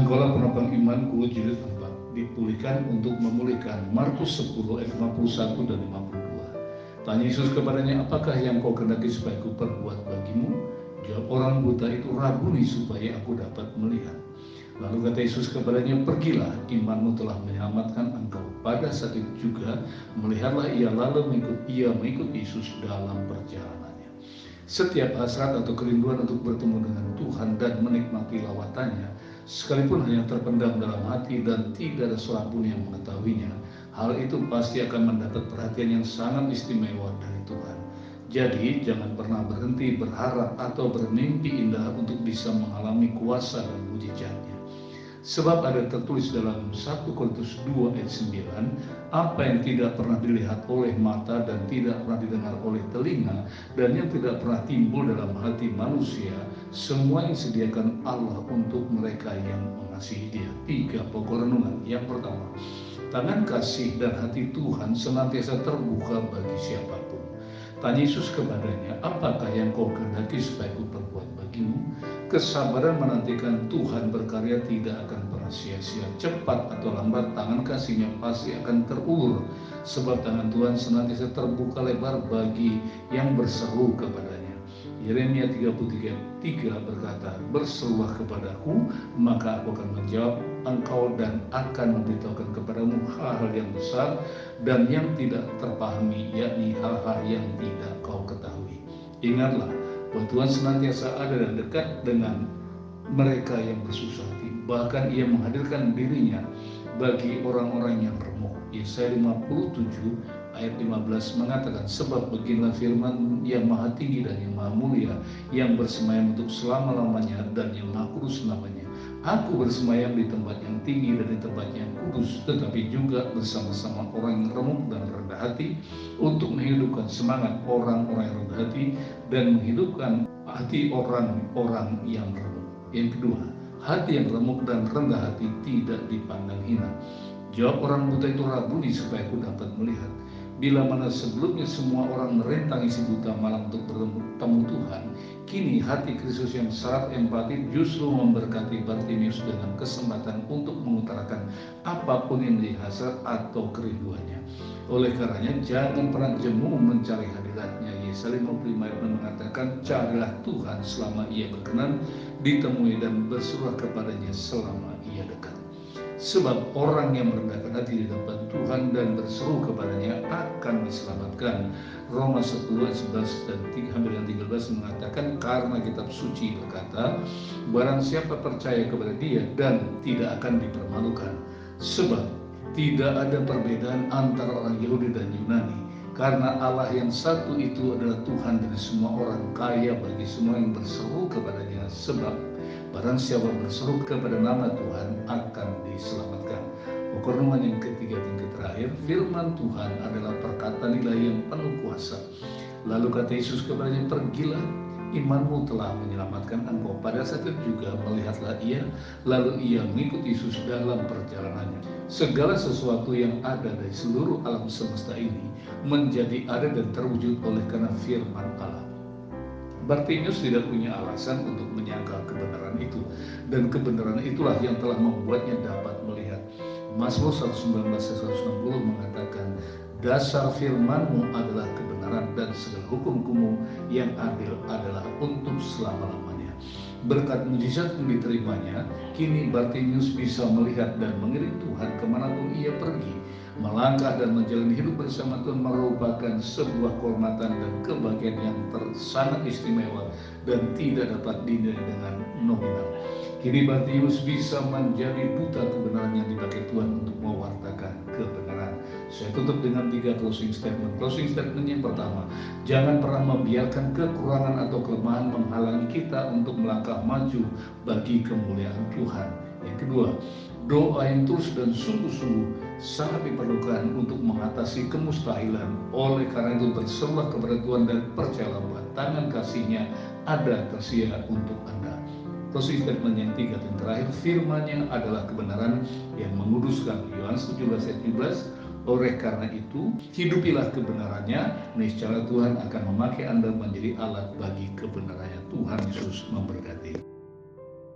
Engkaulah penopang imanku, jilid 4, dipulihkan untuk memulihkan. Markus 10 ayat 51 dan 52. Tanya Yesus kepadanya, apakah yang kau kehendaki supaya aku perbuat bagimu? Jawab orang buta itu, Rabuni, supaya aku dapat melihat. Lalu kata Yesus kepadanya, pergilah, imanmu telah menyelamatkan engkau. Pada saat itu juga melihatlah ia, lalu mengikut Yesus dalam perjalanannya. Setiap hasrat atau kerinduan untuk bertemu dengan Tuhan dan menikmati lawatannya, sekalipun hanya terpendam dalam hati dan tidak ada seorang pun yang mengetahuinya, hal itu pasti akan mendapat perhatian yang sangat istimewa dari Tuhan. Jadi jangan pernah berhenti berharap atau bermimpi indah untuk bisa mengalami kuasa dan mujizatnya. Sebab ada tertulis dalam 1 Korintus 2 ayat 9, apa yang tidak pernah dilihat oleh mata dan tidak pernah didengar oleh telinga dan yang tidak pernah timbul dalam hati manusia, semua yang disediakan Allah untuk mereka yang mengasihi Dia. 3 pokok renungan. Yang pertama, tangan kasih dan hati Tuhan senantiasa terbuka bagi siapapun. Tanya Yesus kepadanya, apakah yang kau kehendaki supaya aku perbuat bagimu? Kesabaran menantikan Tuhan berkarya tidak akan pernah sia-sia. Cepat atau lambat tangan kasih-Nya pasti akan terulur, sebab tangan Tuhan senantiasa terbuka lebar bagi yang berseru kepadanya. Yeremia 33:3 berkata, berserulah kepadaku, maka aku akan menjawab engkau dan akan memberitahukan kepadamu hal-hal yang besar dan yang tidak terpahami, yakni hal-hal yang tidak kau ketahui. Ingatlah bahwa Tuhan senantiasa ada dan dekat dengan mereka yang bersusah hati. Bahkan Ia menghadirkan dirinya bagi orang-orang yang remuk. Yesaya 57 ayat 15 mengatakan, sebab beginilah firman yang maha tinggi dan yang maha mulia, yang bersemayam untuk selama-lamanya dan yang maha kudus namanya. Aku bersemayam di tempat yang tinggi dan di tempat yang kudus, tetapi juga bersama-sama orang yang remuk dan rendah hati, untuk menghidupkan semangat orang-orang yang rendah hati dan menghidupkan hati orang-orang yang remuk. Yang kedua, hati yang remuk dan rendah hati tidak dipandang hina. Jawab orang buta itu, Rabuni, supaya aku dapat melihat. Bila mana sebelumnya semua orang merintangi si buta malam untuk bertemu Tuhan, kini hati Kristus yang syarat empati justru memberkati Bartimius dengan kesempatan untuk mengutarakan apapun yang menjadi hasrat atau kerinduannya. Oleh karenanya jangan pernah jemu mencari hadiratnya. Yesaya 55 ayat 6 mengatakan, carilah Tuhan selama Ia berkenan, ditemui dan berserulah kepadanya selama Ia dekat. Sebab orang yang merendahkan hati di hadapan Tuhan dan berseru kepadanya akan diselamatkan. Roma 10 ayat 11 dan 13 mengatakan, karena kitab suci berkata, barang siapa percaya kepada Dia dan tidak akan dipermalukan. Sebab tidak ada perbedaan antara orang Yahudi dan Yunani, karena Allah yang satu itu adalah Tuhan dari semua orang, kaya bagi semua yang berseru kepadanya. Sebab barang siapa berseru kepada nama Tuhan akan diselamatkan. Pokok renungan yang ketiga dan terakhir, firman Tuhan adalah perkataan ilahi yang penuh kuasa. Lalu kata Yesus kepadanya, pergilah, imanmu telah menyelamatkan engkau. Pada saat itu juga melihatlah ia, lalu ia mengikut Yesus dalam perjalanannya. Segala sesuatu yang ada dari seluruh alam semesta ini menjadi ada dan terwujud oleh karena firman Allah. Bartimius tidak punya alasan untuk menyangkal kebenaran itu, dan kebenaran itulah yang telah membuatnya dapat melihat. Mazmur 119:160 mengatakan, dasar firman-Mu adalah kebenaran dan segala hukum-Mu yang adil adalah untuk selama-lamanya. Berkat mujizat yang diterimanya, kini Bartimius bisa melihat dan mengiring Tuhan kemanapun ia pergi. Melangkah dan menjalani hidup bersama Tuhan merupakan sebuah kehormatan dan kebahagiaan yang sangat istimewa dan tidak dapat dinilai dengan nominal. Kini Bartimius bisa menjadi duta kebenaran yang dipakai Tuhan untuk mewartakan kebenaran. Saya tutup dengan 3 closing statement. Closing statement yang pertama, jangan pernah membiarkan kekurangan atau kelemahan menghalangi kita untuk melangkah maju bagi kemuliaan Tuhan. Yang kedua, doa yang tulus dan sungguh-sungguh sangat diperlukan untuk mengatasi kemustahilan. Oleh karena itu berserulah kepada Tuhan dan percayalah bahwa tangan kasih-Nya ada tersedia untuk Anda. Closing statement yang ketiga dan terakhir, firman-Nya adalah kebenaran yang menguduskan. Yohanes 17 ayat 17. Oleh karena itu, hidupilah kebenarannya, niscaya Tuhan akan memakai Anda menjadi alat bagi kebenarannya. Tuhan Yesus memberkati.